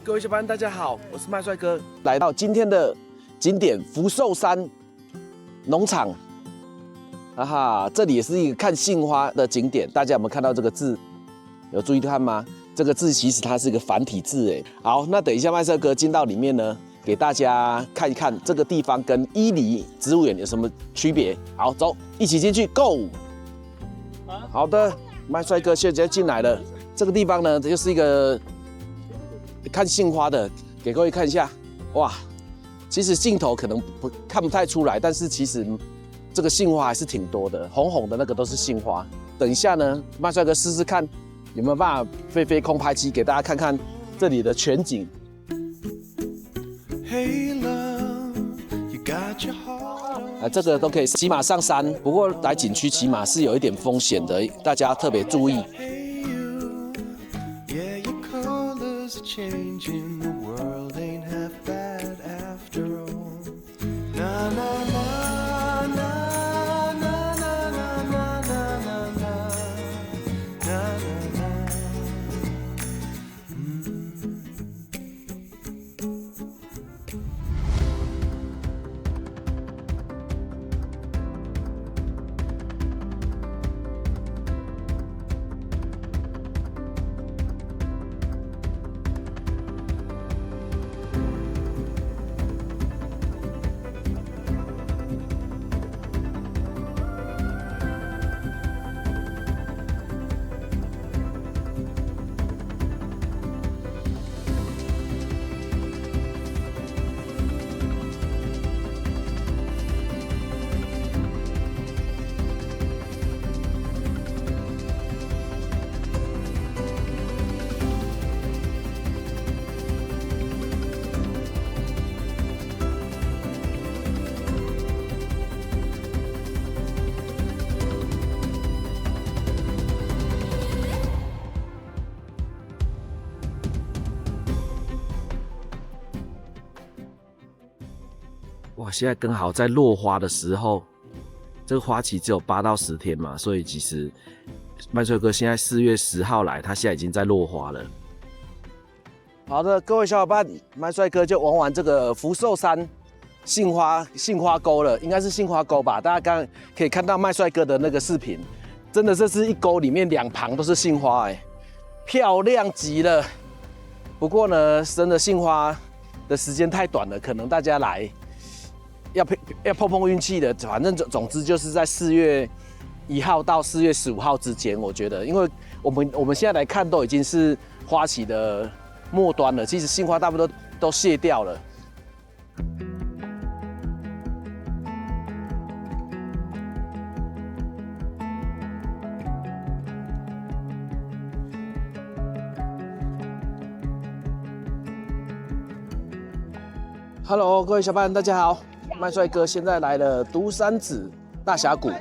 各位小伙伴，大家好，我是麦帅哥，来到今天的景点福寿山农场。哈哈，这里也是一个看杏花的景点，大家有没有看到这个字？有注意看吗？这个字其实它是一个繁体字哎。好，那等一下麦帅哥进到里面呢，给大家看一看这个地方跟伊犁植物园有什么区别。好，走，一起进去 ，Go！ 好的，麦帅哥现在进来了。这个地方呢，这就是一个看杏花的，给各位看一下。哇，其实镜头可能看不太出来，但是其实这个杏花还是挺多的，红红的那个都是杏花。等一下呢，麦帅哥试试看有没有办法飞空拍机，给大家看看这里的全景。这个都可以骑马上山，不过来景区骑马是有一点风险的，大家特别注意。哇，现在刚好在落花的时候，这个花期只有8到10天嘛，所以其实麦帅哥现在4月10号来，他现在已经在落花了。好的，各位小伙伴，麦帅哥就玩完这个福寿山杏花沟了，应该是杏花沟吧？大家刚刚可以看到麦帅哥的那个视频，真的这是一沟里面2旁都是杏花，漂亮极了。不过呢，真的杏花的时间太短了，可能大家来要碰运气的，反正总之就是在4月1号到4月15号之间，我觉得，因为我们现在来看都已经是花期的末端了，其实杏花大部分都谢掉了。Hello， 各位小伙伴，大家好。麦帅哥现在来了独山子大峡谷，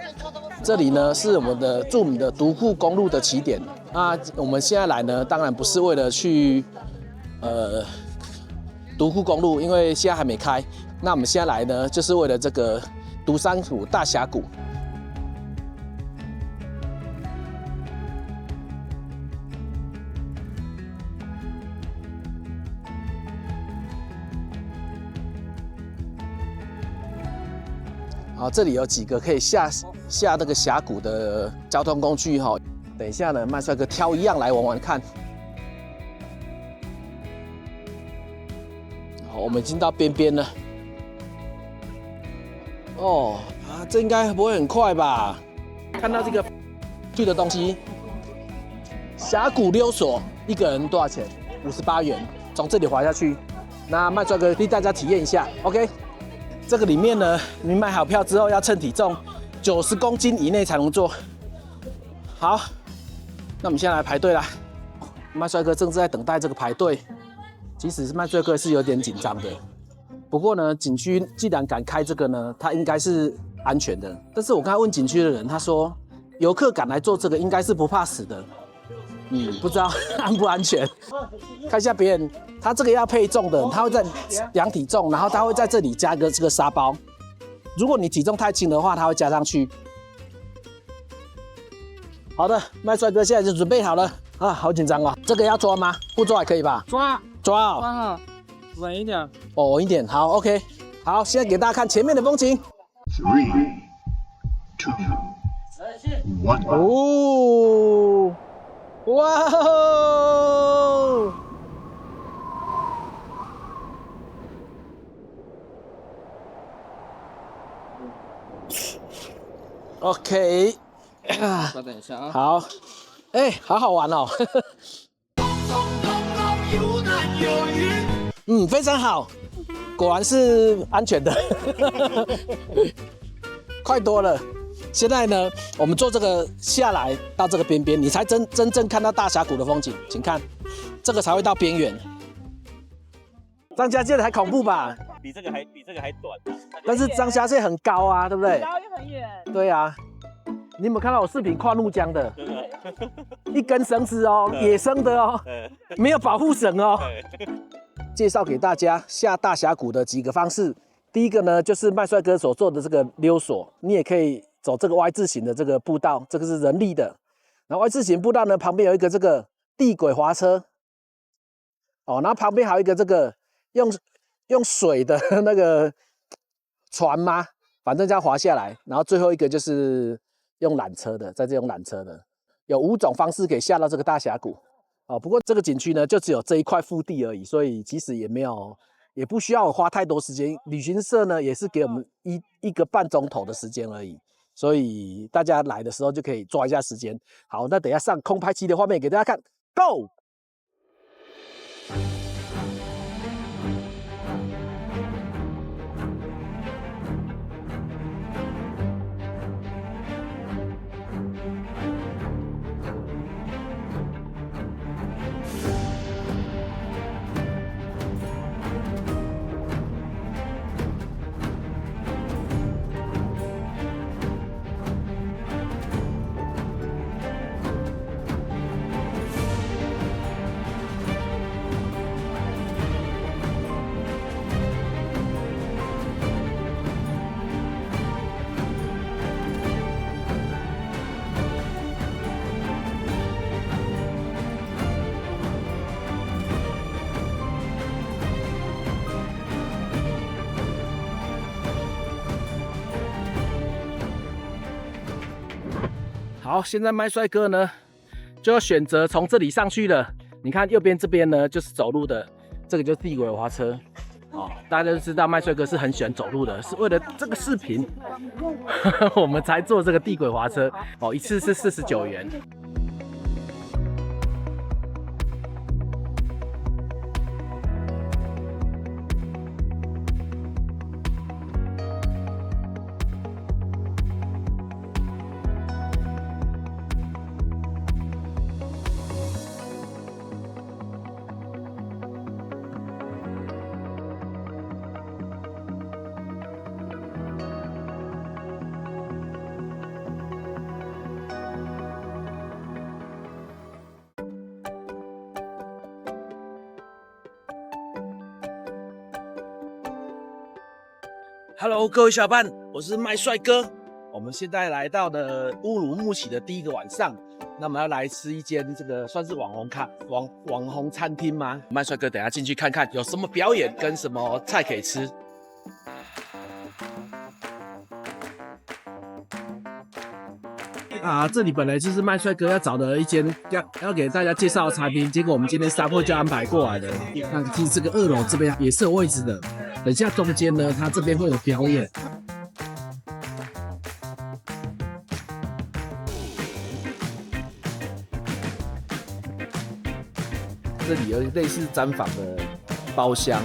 这里呢是我们的著名的独库公路的起点。那我们现在来呢，当然不是为了去独库公路，因为现在还没开。那我们现在来呢，就是为了这个独山子大峡谷。好，这里有几个可以下那个峡谷的交通工具哈。等一下呢，麦帅哥挑一样来玩玩看。好，我们已经到边边了。哦啊，这应该不会很快吧？看到这个去的东西，峡谷溜索，一个人多少钱？58元，从这里滑下去。那麦帅哥替大家体验一下 ，OK。这个里面呢，你买好票之后要称体重，90公斤以内才能坐。好，那我们现在来排队啦。麦帅哥正在等待这个排队，其实麦帅哥是有点紧张的。不过呢，景区既然敢开这个呢，它应该是安全的。但是我刚才问景区的人，他说游客敢来做这个，应该是不怕死的。不知道安不安全。看一下别人，他这个要配重的，他会在量体重，然后他会在这里加个这个沙包。如果你体重太轻的话，他会加上去。好的，麦帅哥现在就准备好了啊，好紧张哦。这个要抓吗？不抓也可以吧？抓。抓哦，啊，稳一点。哦，稳一点。好，OK。好，现在给大家看前面的风景。3, 2, 1. 哦，哇哦！ OK， 稍等一下啊。好，哎、好好玩哦。嗯，非常好，果然是安全的。快多了。现在呢，我们坐这个下来到这个边边，你才真正看到大峡谷的风景。请看，这个才会到边缘。张家界的还恐怖吧？比这个还短。但是张家界很高啊，对不对？高又很远。对啊。你有没有看到我视频跨怒江的？真的。一根绳子哦，野生的哦，没有保护绳哦。介绍给大家下大峡谷的几个方式。第一个呢，就是麦帅哥所做的这个溜索，你也可以走这个 Y 字形的这个步道，这个是人力的。然后 Y 字形步道呢，旁边有一个这个地轨滑车，哦，然后旁边还有一个这个用水的那个船吗？反正这样滑下来。然后最后一个就是用缆车的，在这用缆车的，有5种方式可以下到这个大峡谷。哦，不过这个景区呢，就只有这一块腹地而已，所以其实也不需要花太多时间。旅行社呢，也是给我们一个半钟头的时间而已，所以大家来的时候就可以抓一下时间。好，那等一下上空拍机的画面给大家看 ，Go！好，现在麦帅哥呢就要选择从这里上去了。你看右边这边呢就是走路的，这个就是地轨滑车。哦，大家都知道麦帅哥是很喜欢走路的，是为了这个视频我们才做这个地轨滑车。哦，一次是49元。Hello， 各位小伙伴，我是麦帅哥。我们现在来到了乌鲁木齐的第一个晚上，那我们要来吃一间这个算是网红餐厅吗？麦帅哥等一下进去看看有什么表演跟什么菜可以吃。啊，这里本来就是麦帅哥要找的一间要给大家介绍的餐厅，结果我们今天沙漠就安排过来了。那其实这个2楼这边也是有位置的，等下中间呢，它这边会有表演。这里有类似毡房的包厢。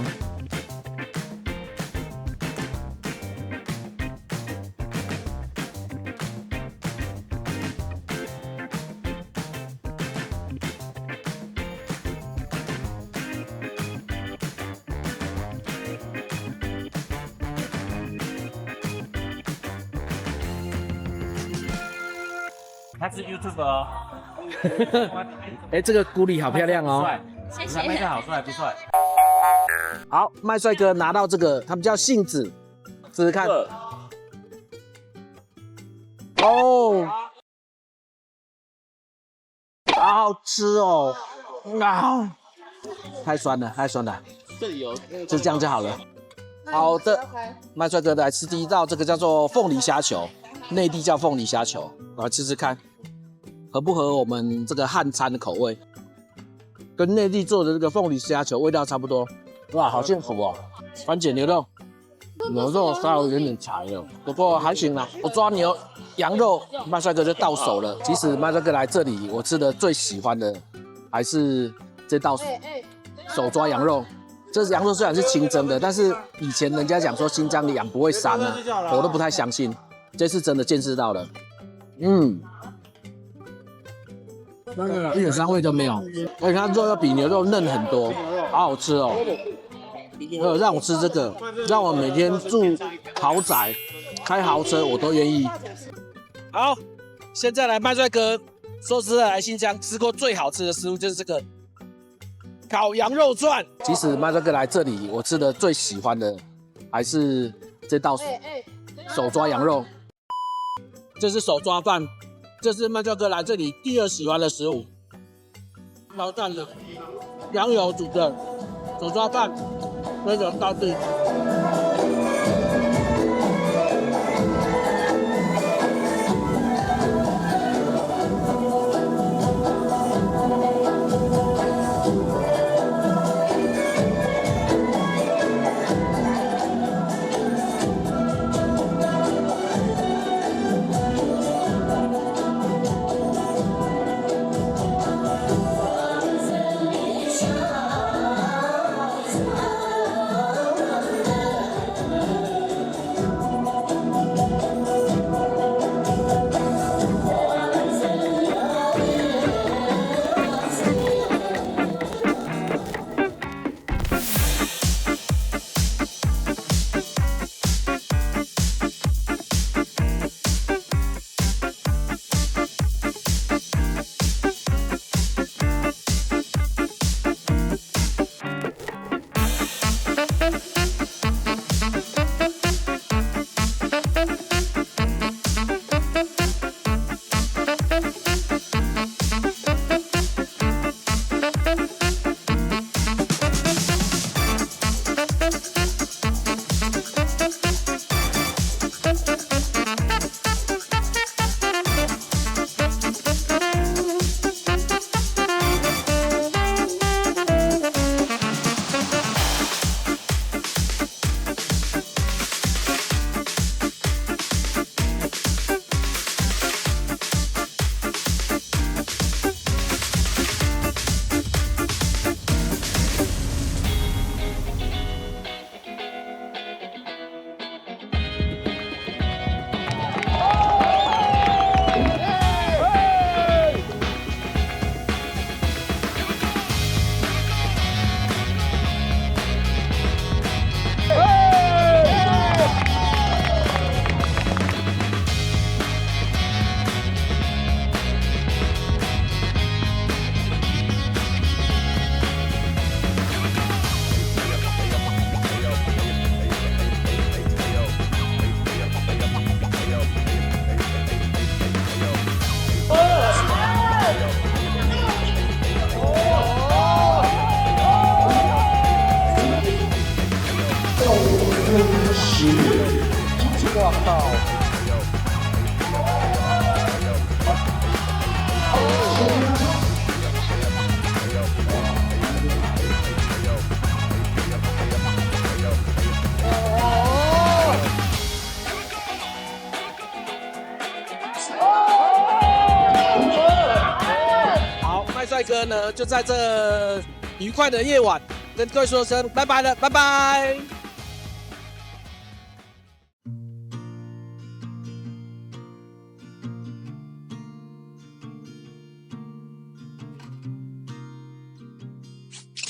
他是 YouTube 哦。哎，这个咕喱好漂亮哦。谢谢。麦帅好帅不帅？好，麦帅哥拿到这个，他们叫杏子，试试看。哦，好好吃哦。啊，太酸了，太酸了，这里有就这样就好了。好的，麦帅哥来吃第一道，这个叫做凤梨虾球，内地叫凤梨虾球，我来吃吃看，合不合我们这个汉餐的口味？跟内地做的这个凤梨虾球味道差不多。哇，好幸福哦！番茄牛肉，牛肉稍微有点柴了，不过还行啦。我抓羊肉，麦帅哥就到手了。其实麦帅哥来这里，我吃的最喜欢的还是这道手抓羊肉。这羊肉虽然是清蒸的，但是以前人家讲说新疆的羊不会膻啊，我都不太相信。这次真的见识到了，一点膻味都没有，而且它肉要比牛肉嫩很多，好好吃哦。让我吃这个，让我每天住豪宅、开豪车我都愿意。好，现在来麦帅哥，说实在来新疆吃过最好吃的食物就是这个烤羊肉串。其实麦帅哥来这里，我吃的最喜欢的还是这道手抓羊肉。这是手抓饭，这是麦帅哥来这里第二喜欢的食物。毛蛋的羊油煮的手抓饭，非常到地。哇靠！好，麦帅哥呢，就在这愉快的夜晚，跟各位说声拜拜了，拜拜。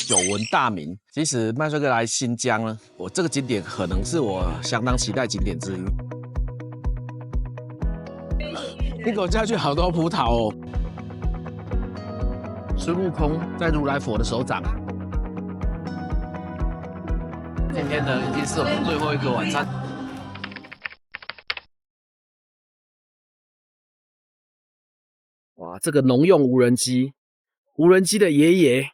久闻大名，其实麦帅哥来新疆呢，我这个景点可能是我相当期待景点之一。一口下去好多葡萄哦。孙悟空在如来佛的手掌。今天呢，已经是我们最后一个晚餐。哇，这个农用无人机，无人机的爷爷。